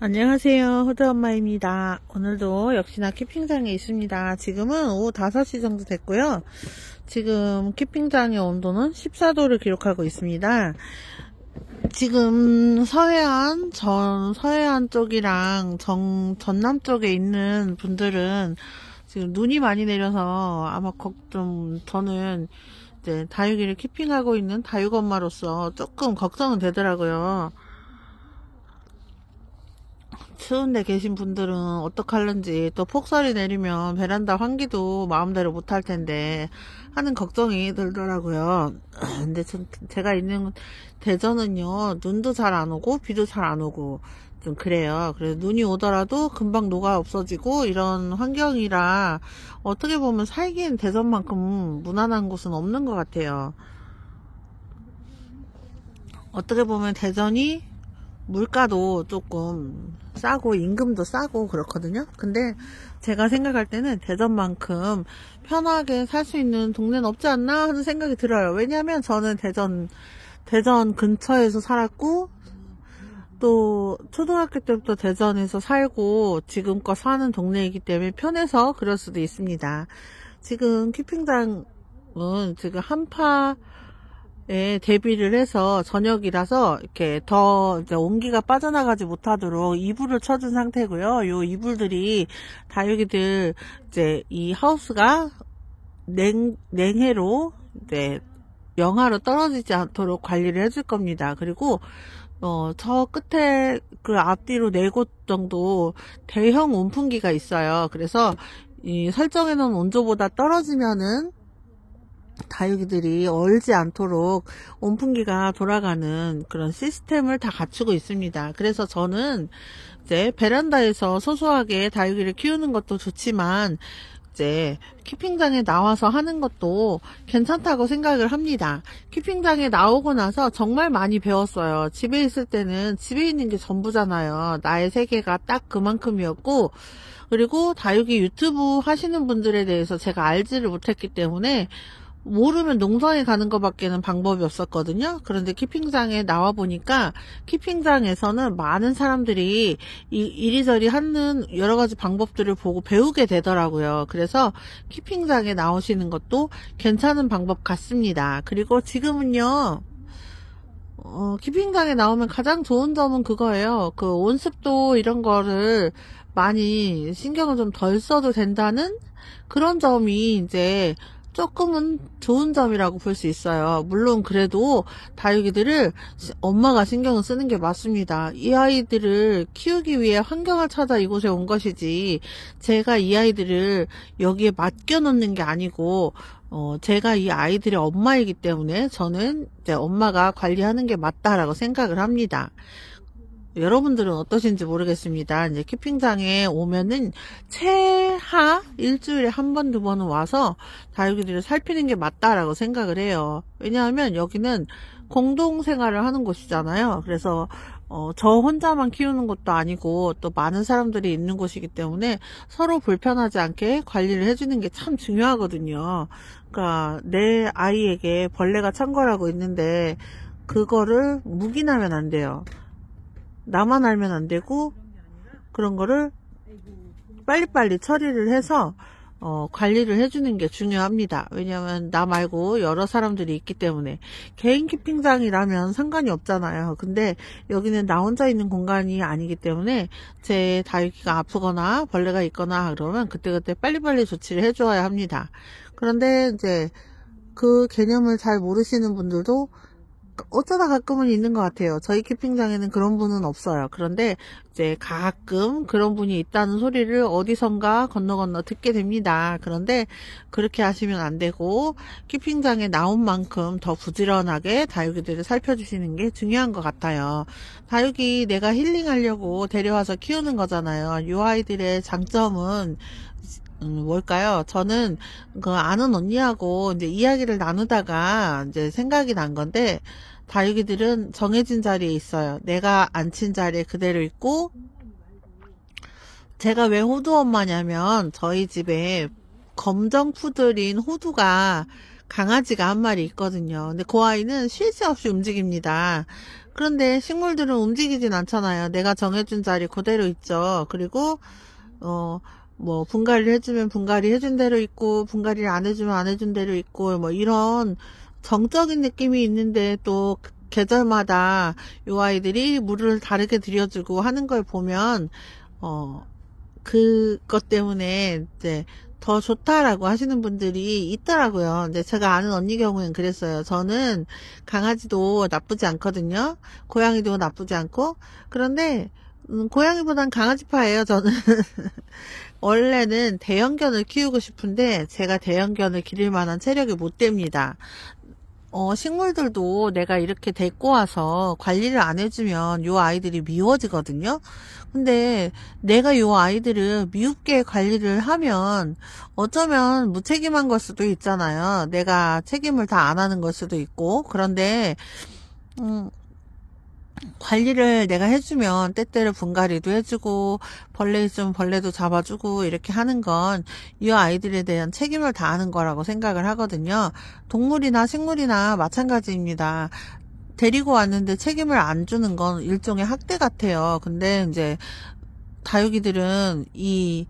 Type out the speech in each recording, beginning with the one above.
안녕하세요. 호두엄마입니다. 오늘도 역시나 키핑장에 있습니다. 지금은 오후 5시 정도 됐고요. 지금 키핑장의 온도는 14도를 기록하고 있습니다. 지금 서해안 쪽이랑 전남 쪽에 있는 분들은 지금 눈이 많이 내려서 아마 저는 이제 다육이를 키핑하고 있는 다육엄마로서 조금 걱정은 되더라고요. 추운데 계신 분들은 어떡할런지, 또 폭설이 내리면 베란다 환기도 마음대로 못할 텐데 하는 걱정이 들더라고요. 근데 제가 있는 대전은요, 눈도 잘 안 오고 비도 잘 안 오고 좀 그래요. 그래서 눈이 오더라도 금방 녹아 없어지고 이런 환경이라 어떻게 보면 살기엔 대전만큼 무난한 곳은 없는 것 같아요. 어떻게 보면 대전이 물가도 조금 싸고 임금도 싸고 그렇거든요. 근데 제가 생각할 때는 대전만큼 편하게 살 수 있는 동네는 없지 않나 하는 생각이 들어요. 왜냐하면 저는 대전 근처에서 살았고, 또 초등학교 때부터 대전에서 살고 지금껏 사는 동네이기 때문에 편해서 그럴 수도 있습니다. 지금 키핑장은 지금 한파 대비를 해서 저녁이라서 이렇게 더 이제 온기가 빠져나가지 못하도록 이불을 쳐준 상태고요. 요 이불들이 다육이들 이제 이 하우스가 냉해로 이제 영하로 떨어지지 않도록 관리를 해줄 겁니다. 그리고 저 끝에 그 앞뒤로 4곳 정도 대형 온풍기가 있어요. 그래서 이 설정해 놓은 온도보다 떨어지면은 다육이들이 얼지 않도록 온풍기가 돌아가는 그런 시스템을 다 갖추고 있습니다. 그래서 저는 이제 베란다에서 소소하게 다육이를 키우는 것도 좋지만 이제 키핑장에 나와서 하는 것도 괜찮다고 생각을 합니다. 키핑장에 나오고 나서 정말 많이 배웠어요. 집에 있을 때는 집에 있는 게 전부잖아요. 나의 세계가 딱 그만큼이었고, 그리고 다육이 유튜브 하시는 분들에 대해서 제가 알지를 못했기 때문에 모르면 농장에 가는 것밖에는 방법이 없었거든요. 그런데 키핑장에 나와 보니까 키핑장에서는 많은 사람들이 이리저리 하는 여러 가지 방법들을 보고 배우게 되더라고요. 그래서 키핑장에 나오시는 것도 괜찮은 방법 같습니다. 그리고 지금은요, 키핑장에 나오면 가장 좋은 점은 그거예요. 그 온습도 이런 거를 많이 신경을 좀 덜 써도 된다는 그런 점이 이제 조금은 좋은 점이라고 볼 수 있어요. 물론 그래도 다육이들을 엄마가 신경을 쓰는 게 맞습니다. 이 아이들을 키우기 위해 환경을 찾아 이곳에 온 것이지, 제가 이 아이들을 여기에 맡겨 놓는 게 아니고, 제가 이 아이들의 엄마이기 때문에 저는 이제 엄마가 관리하는 게 맞다라고 생각을 합니다. 여러분들은 어떠신지 모르겠습니다. 이제 키핑장에 오면은 최하 일주일에 한 번, 2번은 와서 다육이들을 살피는 게 맞다라고 생각을 해요. 왜냐하면 여기는 공동생활을 하는 곳이잖아요. 그래서 저 혼자만 키우는 것도 아니고 또 많은 사람들이 있는 곳이기 때문에 서로 불편하지 않게 관리를 해주는 게 참 중요하거든요. 그러니까 내 아이에게 벌레가 창궐하고 있는데 그거를 묵인하면 안 돼요. 나만 알면 안 되고, 그런 거를 빨리빨리 처리를 해서 관리를 해주는 게 중요합니다. 왜냐하면 나 말고 여러 사람들이 있기 때문에. 개인 키핑장이라면 상관이 없잖아요. 근데 여기는 나 혼자 있는 공간이 아니기 때문에 제 다육이가 아프거나 벌레가 있거나 그러면 그때그때 빨리빨리 조치를 해줘야 합니다. 그런데 이제 그 개념을 잘 모르시는 분들도 어쩌다 가끔은 있는 것 같아요. 저희 키핑장에는 그런 분은 없어요. 그런데 이제 가끔 그런 분이 있다는 소리를 어디선가 건너 듣게 됩니다. 그런데 그렇게 하시면 안 되고, 키핑장에 나온 만큼 더 부지런하게 다육이들을 살펴주시는 게 중요한 것 같아요. 다육이 내가 힐링하려고 데려와서 키우는 거잖아요. 이 아이들의 장점은 뭘까요? 저는 그 아는 언니하고 이제 이야기를 나누다가 이제 생각이 난 건데, 다육이들은 정해진 자리에 있어요. 내가 앉힌 자리에 그대로 있고, 제가 왜 호두 엄마냐면 저희 집에 검정 푸들인 호두가 강아지가 한 마리 있거든요. 근데 그 아이는 쉴 새 없이 움직입니다. 그런데 식물들은 움직이진 않잖아요. 내가 정해준 자리 그대로 있죠. 그리고 뭐 분갈이를 해주면 분갈이 해준 대로 있고, 분갈이를 안 해주면 안 해준 대로 있고, 뭐 이런 정적인 느낌이 있는데, 또 계절마다 요 아이들이 물을 다르게 들여주고 하는 걸 보면 그것 때문에 이제 더 좋다라고 하시는 분들이 있더라고요. 근데 제가 아는 언니 경우엔 그랬어요. 저는 강아지도 나쁘지 않거든요. 고양이도 나쁘지 않고. 그런데 고양이보단 강아지파예요, 저는. 원래는 대형견을 키우고 싶은데 제가 대형견을 기를 만한 체력이 못 됩니다. 식물들도 내가 이렇게 데리고 와서 관리를 안 해주면 요 아이들이 미워지거든요. 근데 내가 요 아이들을 미흡게 관리를 하면 어쩌면 무책임한 걸 수도 있잖아요. 내가 책임을 다 안 하는 걸 수도 있고. 그런데 관리를 내가 해주면 때때로 분갈이도 해주고, 벌레 있으면 벌레도 잡아주고, 이렇게 하는 건 이 아이들에 대한 책임을 다하는 거라고 생각을 하거든요. 동물이나 식물이나 마찬가지입니다. 데리고 왔는데 책임을 안 주는 건 일종의 학대 같아요. 근데 이제 다육이들은 이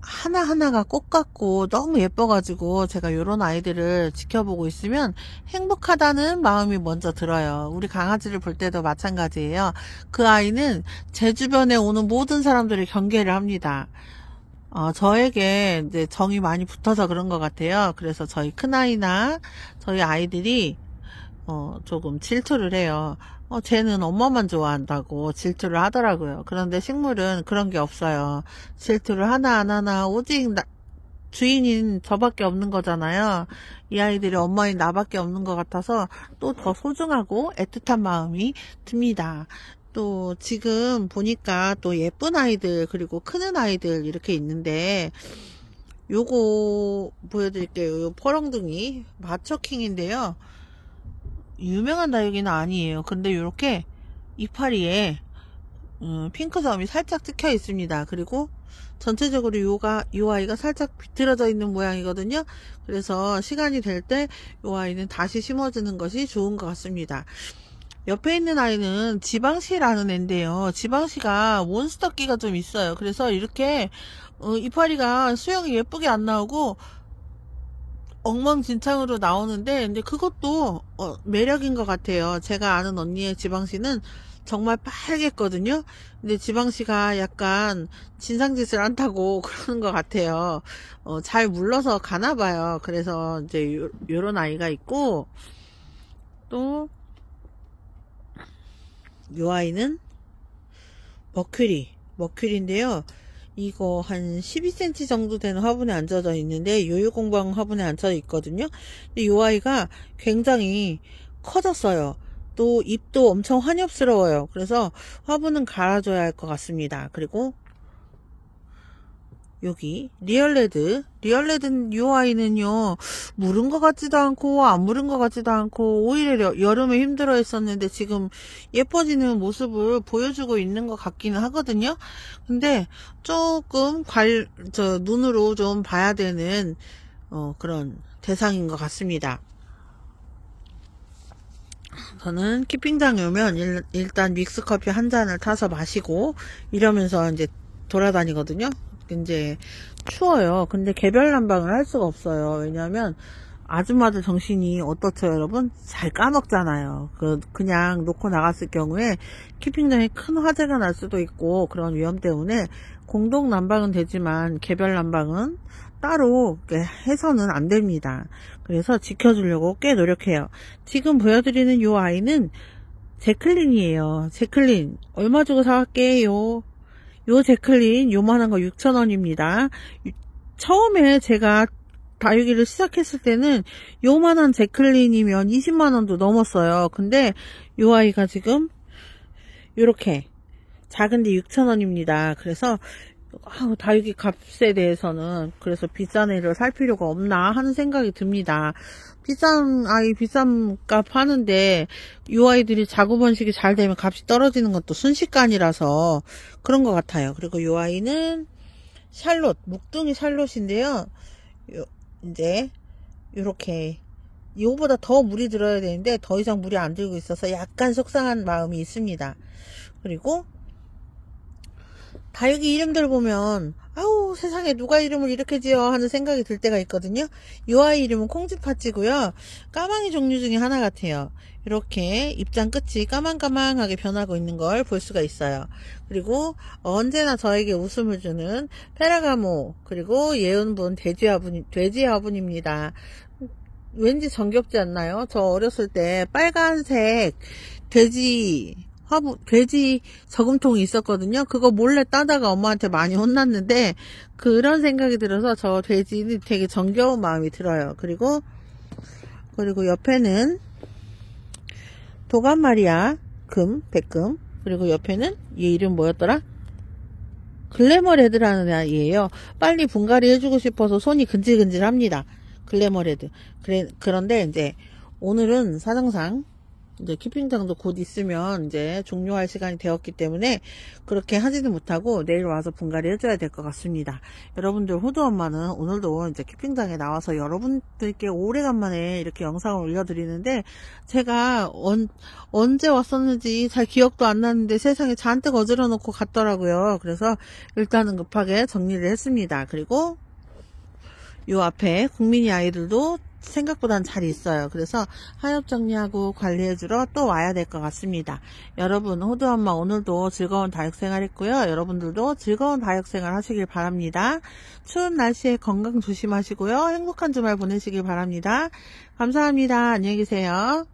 하나하나가 꽃 같고 너무 예뻐가지고 제가 요런 아이들을 지켜보고 있으면 행복하다는 마음이 먼저 들어요. 우리 강아지를 볼 때도 마찬가지예요. 그 아이는 제 주변에 오는 모든 사람들을 경계를 합니다. 저에게 이제 정이 많이 붙어서 그런 것 같아요. 그래서 저희 큰아이나 저희 아이들이 조금 질투를 해요. 쟤는 엄마만 좋아한다고 질투를 하더라고요. 그런데 식물은 그런 게 없어요. 질투를 하나 안 하나 오직 주인인 저밖에 없는 거잖아요. 이 아이들이 엄마인 나밖에 없는 것 같아서 또 더 소중하고 애틋한 마음이 듭니다. 또 지금 보니까 또 예쁜 아이들 그리고 크는 아이들 이렇게 있는데, 요거 보여드릴게요. 요 퍼렁둥이 마초킹인데요. 유명한 다육이는 아니에요. 근데 이렇게 이파리에 핑크점이 살짝 찍혀 있습니다. 그리고 전체적으로 요 아이가 살짝 비틀어져 있는 모양이거든요. 그래서 시간이 될 때 요 아이는 다시 심어주는 것이 좋은 것 같습니다. 옆에 있는 아이는 지방시라는 애인데요. 지방시가 몬스터기가 좀 있어요. 그래서 이렇게 이파리가 수영이 예쁘게 안 나오고 엉망진창으로 나오는데, 근데 그것도 매력인 것 같아요. 제가 아는 언니의 지방시는 정말 빨갰거든요. 근데 지방시가 약간 진상짓을 않다고 그러는 것 같아요. 잘 물러서 가나 봐요. 그래서 이제 요런 아이가 있고, 또 요 아이는 머큐리인데요. 이거 한 12cm 정도 되는 화분에 앉아져 있는데 요요공방 화분에 앉아 있거든요. 근데 요 아이가 굉장히 커졌어요. 또 잎도 엄청 환엽스러워요. 그래서 화분은 갈아줘야 할 것 같습니다. 그리고 여기 리얼레드는 요 아이는요, 물은 것 같지도 않고 안 물은 것 같지도 않고 오히려 여름에 힘들어 했었는데 지금 예뻐지는 모습을 보여주고 있는 것 같기는 하거든요. 근데 조금 눈으로 좀 봐야 되는 그런 대상인 것 같습니다. 저는 키핑장에 오면 일단 믹스커피 한 잔을 타서 마시고 이러면서 이제 돌아다니거든요. 이제 추워요. 근데 개별 난방을 할 수가 없어요. 왜냐하면 아줌마들 정신이 어떻죠, 여러분? 잘 까먹잖아요. 그냥 놓고 나갔을 경우에 키핑장에 큰 화재가 날 수도 있고, 그런 위험 때문에 공동 난방은 되지만 개별 난방은 따로 해서는 안 됩니다. 그래서 지켜주려고 꽤 노력해요. 지금 보여드리는 이 아이는 제클린이에요. 제클린 얼마 주고 사왔게요? 요 제클린 요만한 거 6,000원입니다. 처음에 제가 다육이를 시작했을 때는 요만한 제클린이면 20만원도 넘었어요. 근데 요 아이가 지금 요렇게 작은데 6,000원입니다. 그래서 다육이 값에 대해서는 그래서 비싼 애를 살 필요가 없나 하는 생각이 듭니다. 비싼 값 하는데 이 아이들이 자구 번식이 잘 되면 값이 떨어지는 것도 순식간이라서 그런 것 같아요. 그리고 이 아이는 샬롯, 묵둥이 샬롯인데요. 이제 요렇게 이거보다 더 물이 들어야 되는데 더 이상 물이 안 들고 있어서 약간 속상한 마음이 있습니다. 그리고 다육이 이름들 보면 아우 세상에 누가 이름을 이렇게 지어 하는 생각이 들 때가 있거든요. 이 아이 이름은 콩쥐팥쥐고요. 까망이 종류 중에 하나 같아요. 이렇게 입장 끝이 까망까망하게 변하고 있는 걸 볼 수가 있어요. 그리고 언제나 저에게 웃음을 주는 페라가모, 그리고 예은분 돼지 화분입니다. 왠지 정겹지 않나요? 저 어렸을 때 빨간색 돼지 저금통이 있었거든요. 그거 몰래 따다가 엄마한테 많이 혼났는데 그런 생각이 들어서 저 돼지는 되게 정겨운 마음이 들어요. 그리고 옆에는 도감마리아 백금, 그리고 옆에는 얘 이름 뭐였더라? 글래머레드라는 아이예요. 빨리 분갈이 해주고 싶어서 손이 근질근질합니다. 글래머레드. 그런데 이제 오늘은 사정상 이제 키핑장도 곧 있으면 이제 종료할 시간이 되었기 때문에 그렇게 하지는 못하고 내일 와서 분갈이 해줘야 될 것 같습니다. 여러분들 호두 엄마는 오늘도 이제 키핑장에 나와서 여러분들께 오래간만에 이렇게 영상을 올려드리는데 제가 언제 왔었는지 잘 기억도 안 나는데 세상에 잔뜩 어지러 놓고 갔더라고요. 그래서 일단은 급하게 정리를 했습니다. 그리고 요 앞에 국민이 아이들도 생각보단 잘 있어요. 그래서 하엽 정리하고 관리해주러 또 와야 될 것 같습니다. 여러분 호두 엄마 오늘도 즐거운 다육생활 했고요. 여러분들도 즐거운 다육생활 하시길 바랍니다. 추운 날씨에 건강 조심하시고요. 행복한 주말 보내시길 바랍니다. 감사합니다. 안녕히 계세요.